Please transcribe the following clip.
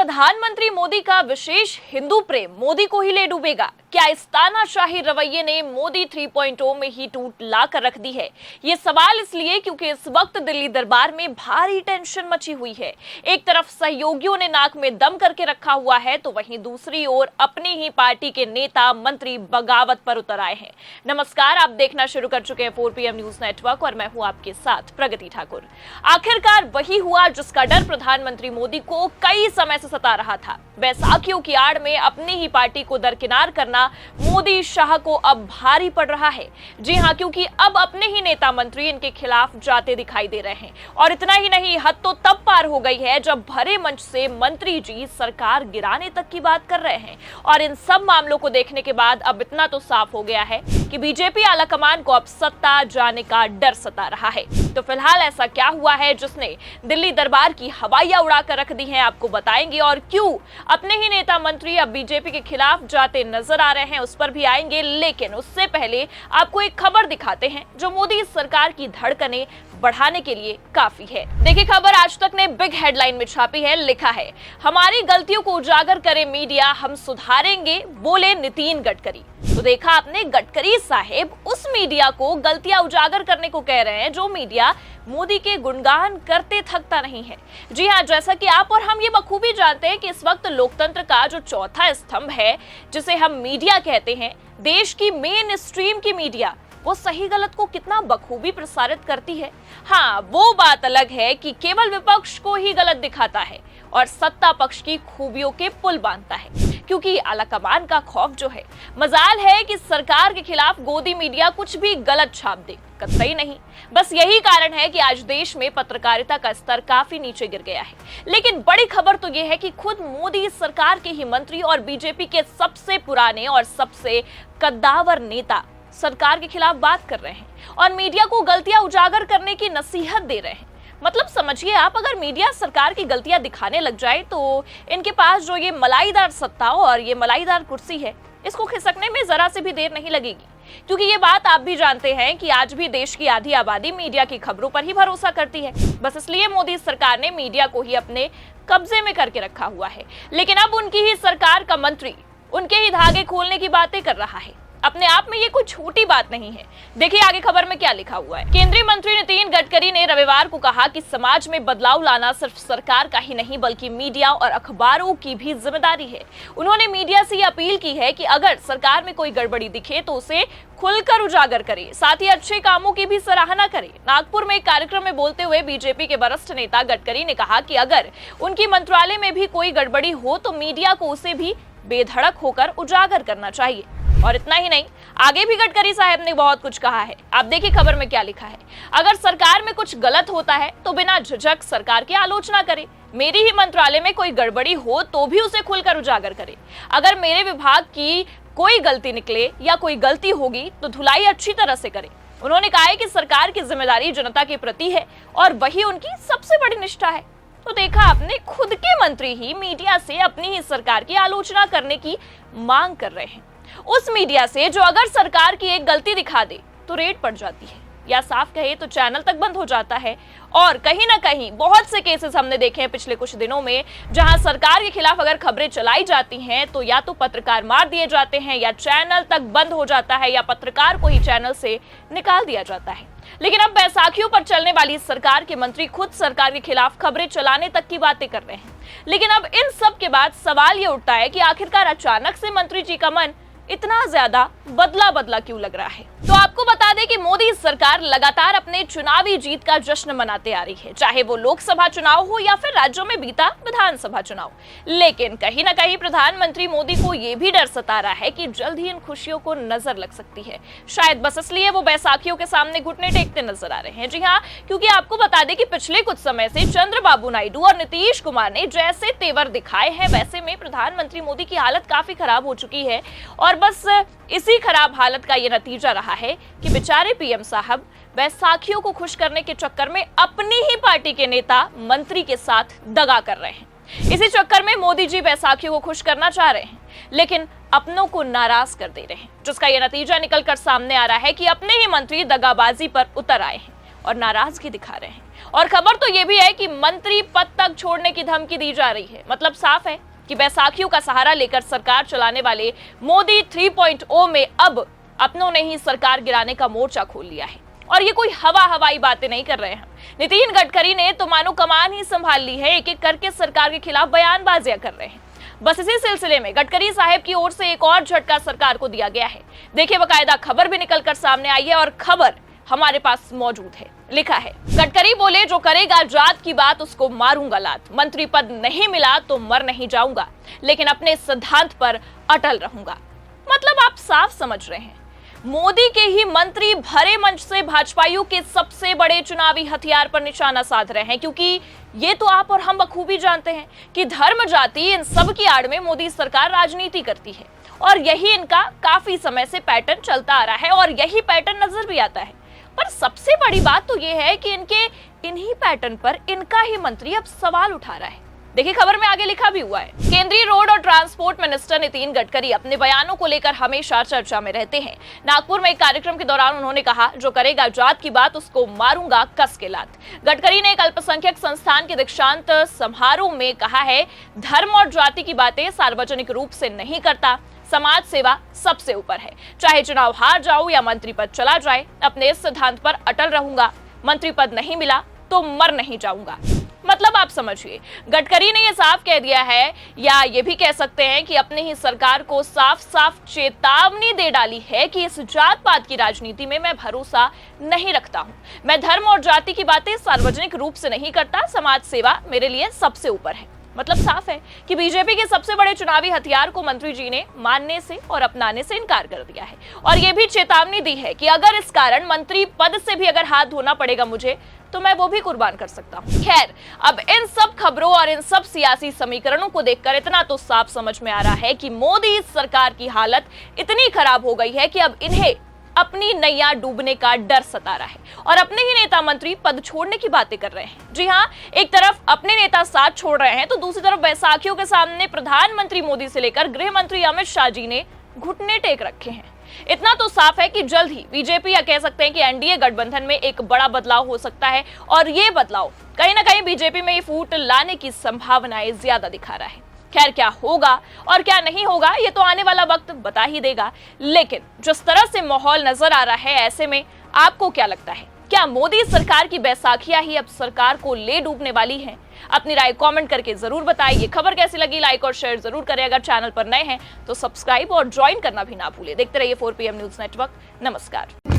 प्रधानमंत्री मोदी का विशेष हिंदू प्रेम मोदी को ही ले डूबेगा? क्या इस तानाशाही रवैये ने मोदी 3.0 में ही टूट ला कर रख दी है? ये सवाल इसलिए क्योंकि इस वक्त दिल्ली दरबार में भारी टेंशन मची हुई है। एक तरफ सहयोगियों ने नाक में दम करके रखा हुआ है, तो वहीं दूसरी ओर अपनी ही पार्टी के नेता मंत्री बगावत पर उतर आए हैं। नमस्कार, आप देखना शुरू कर चुके हैं 4PM न्यूज नेटवर्क और मैं हूं आपके साथ प्रगति ठाकुर। आखिरकार वही हुआ जिसका डर प्रधानमंत्री मोदी को कई समय से सता रहा था। बैसाखियों की आड़ में अपनी ही पार्टी को दरकिनार करना मोदी शाह को अब भारी पड़ रहा है। जी हां, क्योंकि अब अपने ही नेता मंत्री इनके खिलाफ जाते दिखाई दे रहे हैं। और इतना ही नहीं, हद तो तब पार हो गई है जब भरे मंच से मंत्री जी सरकार गिराने तक की बात कर रहे हैं। और इन सब मामलों को देखने के बाद अब इतना तो साफ हो गया है कि बीजेपी आलाकमान को अब सत्ता जाने का डर सता रहा है। तो फिलहाल ऐसा क्या हुआ है जिसने दिल्ली दरबार की हवाइयां उड़ाकर रख दी हैं, आपको बताएंगे। और क्यों अपने ही नेता मंत्री अब बीजेपी के खिलाफ जाते नजर आ रहे हैं, उस पर भी आएंगे। लेकिन उससे पहले आपको एक खबर दिखाते हैं जो मोदी सरकार की धड़कनें बढ़ाने के लिए काफी है। देखिए, खबर आज तक ने बिग हेडलाइन में छापी है। लिखा है, हमारी गलतियों को उजागर करे मीडिया, हम सुधारेंगे, बोले नितिन गडकरी। तो देखा आपने, गडकरी साहेब उस मीडिया को गलतियां उजागर करने को कह रहे हैं जो मीडिया मोदी के गुणगान करते थकता नहीं है। जी हां, जैसा कि आप और हम ये बखूबी जानते हैं कि इस वक्त लोकतंत्र का जो चौथा स्तंभ है, जिसे हम मीडिया कहते हैं, देश की मेन स्ट्रीम की मीडिया, वो सही गलत को कितना बखूबी प्रसारित करती है। हाँ, वो बात अलग है कि केवल विपक्ष को ही गलत दिखाता है और सत्ता पक्ष की खूबियों के पुल बांधता है। क्योंकि आलाकमान का खौफ जो है, मजाल है कि सरकार के खिलाफ गोदी मीडिया कुछ भी गलत छाप दे, कतई नहीं। बस यही कारण है कि आज देश में पत्रकारिता का स्तर काफी नीचे गिर गया है। लेकिन बड़ी खबर तो यह है कि खुद मोदी सरकार के ही मंत्री और बीजेपी के सबसे पुराने और सबसे कद्दावर नेता सरकार के खिलाफ बात कर रहे हैं और मीडिया को गलतियां उजागर करने की नसीहत दे रहे हैं। मतलब समझिए आप, अगर मीडिया सरकार की गलतियां दिखाने लग जाए तो इनके पास जो ये मलाईदार सत्ता और ये मलाईदार कुर्सी है, इसको खिसकने में जरा से भी देर नहीं लगेगी। क्योंकि ये बात आप भी जानते हैं कि आज भी देश की आधी आबादी मीडिया की खबरों पर ही भरोसा करती है। बस इसलिए मोदी सरकार ने मीडिया को ही अपने कब्जे में करके रखा हुआ है। लेकिन अब उनकी ही सरकार का मंत्री उनके ही धागे खोलने की बातें कर रहा है। अपने आप में ये कोई छोटी बात नहीं है। देखिए आगे खबर में क्या लिखा हुआ है। केंद्रीय मंत्री नितिन गडकरी ने रविवार को कहा कि समाज में बदलाव लाना सिर्फ सरकार का ही नहीं बल्कि मीडिया और अखबारों की भी जिम्मेदारी है। उन्होंने मीडिया से ये अपील की है कि अगर सरकार में कोई गड़बड़ी दिखे तो उसे खुलकर उजागर करे, साथ ही अच्छे कामों की भी सराहना करे। नागपुर में एक कार्यक्रम में बोलते हुए बीजेपी के वरिष्ठ नेता गडकरी ने कहा कि अगर उनकी मंत्रालय में भी कोई गड़बड़ी हो तो मीडिया को उसे भी बेधड़क होकर उजागर करना चाहिए। और इतना ही नहीं, आगे भी गडकरी साहब ने बहुत कुछ कहा है। आप देखिए खबर में क्या लिखा है। अगर सरकार में कुछ गलत होता है तो बिना झिझक सरकार की आलोचना करे। मेरी ही मंत्रालय में कोई गड़बड़ी हो तो भी उसे खुलकर उजागर करे। अगर मेरे विभाग की कोई गलती निकले या कोई गलती होगी तो धुलाई अच्छी तरह से करे। उन्होंने कहा है कि सरकार की जिम्मेदारी जनता के प्रति है और वही उनकी सबसे बड़ी निष्ठा है। तो देखा आपने, खुद के मंत्री ही मीडिया से अपनी ही सरकार की आलोचना करने की मांग कर रहे हैं। उस मीडिया से जो अगर सरकार की एक गलती दिखा दे तो रेड पड़ जाती है, या साफ कहे तो चैनल तक बंद हो जाता है। और कहीं ना कहीं बहुत से केसेस हमने देखे हैं पिछले कुछ दिनों में, जहां सरकार के खिलाफ अगर खबरें चलाई जाती हैं तो या तो पत्रकार मार दिए जाते हैं, या चैनल तक बंद हो जाता है, या पत्रकार को ही चैनल से निकाल दिया जाता है। लेकिन अब बैसाखियों पर चलने वाली सरकार के मंत्री खुद सरकार के खिलाफ खबरें चलाने तक की बातें कर रहे हैं। लेकिन अब इन सब के बाद सवाल ये उठता है कि आखिरकार अचानक से मंत्री जी का मन इतना ज्यादा बदला बदला क्यों लग रहा है। तो आपको बता दें कि मोदी सरकार लगातार अपने चुनावी जीत का जश्न मनाते आ रही है, चाहे वो लोकसभा चुनाव हो या फिर राज्यों में बीता विधानसभा चुनाव। लेकिन कहीं ना कहीं प्रधानमंत्री मोदी को यह भी डर सता रहा है कि जल्द ही इन खुशियों को नजर लग सकती है। शायद बस इसलिए वो बैसाखियों के सामने घुटने टेकते नजर आ रहे हैं। जी हाँ, क्योंकि आपको बता दें कि पिछले कुछ समय से चंद्रबाबू नायडू और नीतीश कुमार ने जैसे तेवर दिखाए हैं, वैसे में प्रधानमंत्री मोदी की हालत काफी खराब हो चुकी है। और बस इसी खराब हालत का ये नतीजा रहा है कि बेचारे पीएम साहब बैसाखियों को खुश करने के चक्कर में अपनी ही पार्टी के नेता मंत्री के साथ दगा कर रहे हैं। इसी चक्कर में मोदी जी बैसाखियों को खुश करना चाह रहे हैं, लेकिन अपनों को नाराज कर दे रहे हैं, जिसका यह नतीजा निकलकर सामने आ रहा है कि अपने ही मंत्री दगाबाजी पर उतर आए हैं और नाराजगी दिखा रहे हैं। और खबर तो ये भी है कि मंत्री पद तक छोड़ने की धमकी दी जा रही है। मतलब साफ है कि बैसाखियों का सहारा लेकर सरकार चलाने वाले मोदी 3.0 में अब अपनों ने ही सरकार गिराने का मोर्चा खोल लिया है। और ये कोई हवाई बातें नहीं कर रहे हैं। नितिन गडकरी ने तो मानो कमान ही संभाल ली है, एक एक करके सरकार के खिलाफ बयानबाजियां कर रहे हैं। बस इसी सिलसिले में गडकरी साहब की ओर से एक और झटका सरकार को दिया गया है। देखिए, बाकायदा खबर भी निकलकर सामने आई है और खबर हमारे पास मौजूद है। लिखा है, गडकरी बोले जो करेगा जात की बात उसको मारूंगा लात, मंत्री पद नहीं मिला तो मर नहीं जाऊंगा, लेकिन अपने सिद्धांत पर अटल रहूंगा। मतलब आप साफ समझ रहे हैं, मोदी के ही मंत्री भरे मंच से भाजपाइयों के सबसे बड़े चुनावी हथियार पर निशाना साध रहे हैं, क्योंकि ये तो आप और हम बखूबी जानते हैं कि धर्म जाति इन सब की आड़ में मोदी सरकार राजनीति करती है और यही इनका काफी समय से पैटर्न चलता आ रहा है और यही पैटर्न नजर भी आता है। पर सबसे बड़ी बात तो ये है कि इनके इन्हीं पैटर्न पर इनका ही मंत्री अब सवाल उठा रहा है। देखिए, खबर में आगे लिखा भी हुआ है, केंद्रीय रोड और ट्रांसपोर्ट मिनिस्टर नितिन गडकरी अपने बयानों को लेकर हमेशा चर्चा में रहते हैं। नागपुर में एक कार्यक्रम के दौरान उन्होंने कहा, जो करेगा जात की बात उसको मारूंगा कस के लात। गडकरी ने एक अल्पसंख्यक संस्थान के दीक्षांत समारोह में कहा है, धर्म और जाति की बातें सार्वजनिक रूप से नहीं करता, समाज सेवा सबसे ऊपर है। चाहे चुनाव हार जाऊं या मंत्री पद चला जाए, अपने इस सिद्धांत पर अटल रहूंगा, मंत्री पद नहीं मिला तो मर नहीं जाऊंगा। मतलब आप समझिए, गडकरी ने यह साफ कह दिया है, या ये भी कह सकते हैं कि अपने ही सरकार को साफ साफ चेतावनी दे डाली है कि इस जात पात की राजनीति में मैं भरोसा नहीं रखता हूं। मैं धर्म और जाति की बातें सार्वजनिक रूप से नहीं करता, समाज सेवा मेरे लिए सबसे ऊपर है। मतलब साफ है कि बीजेपी के सबसे बड़े चुनावी हथियार को मंत्री जी ने मानने से और अपनाने से इनकार कर दिया है और यह भी चेतावनी दी है कि अगर इस कारण मंत्री पद से भी अगर हाथ धोना पड़ेगा मुझे, तो मैं वो भी कुर्बान कर सकता हूं। खैर, अब इन सब खबरों और इन सब सियासी समीकरणों को देखकर इतना तो साफ समझ में आ रहा है कि मोदी सरकार की हालत इतनी खराब हो गई है कि अब इन्हें अपनी नैया डूबने का डर सता रहा है और अपने ही नेता मंत्री पद छोड़ने की बातें कर रहे हैं। जी हां, एक तरफ अपने नेता साथ छोड़ रहे हैं तो दूसरी तरफ बैसाखियों के सामने प्रधानमंत्री मोदी से लेकर गृह मंत्री अमित शाह जी ने घुटने टेक रखे हैं। इतना तो साफ है कि जल्द ही बीजेपी, या कह सकते हैं कि एनडीए गठबंधन में एक बड़ा बदलाव हो सकता है और ये बदलाव कहीं ना कहीं बीजेपी में फूट लाने की संभावनाएं ज्यादा दिखा रहा है। खैर, क्या होगा और क्या नहीं होगा ये तो आने वाला वक्त बता ही देगा, लेकिन जिस तरह से माहौल नजर आ रहा है, ऐसे में आपको क्या लगता है, क्या मोदी सरकार की बैसाखियां ही अब सरकार को ले डूबने वाली हैं? अपनी राय कमेंट करके जरूर बताइए। खबर कैसी लगी लाइक और शेयर जरूर करें। अगर चैनल पर नए हैं तो सब्सक्राइब और ज्वाइन करना भी ना भूलें। देखते रहिए 4PM न्यूज नेटवर्क। नमस्कार।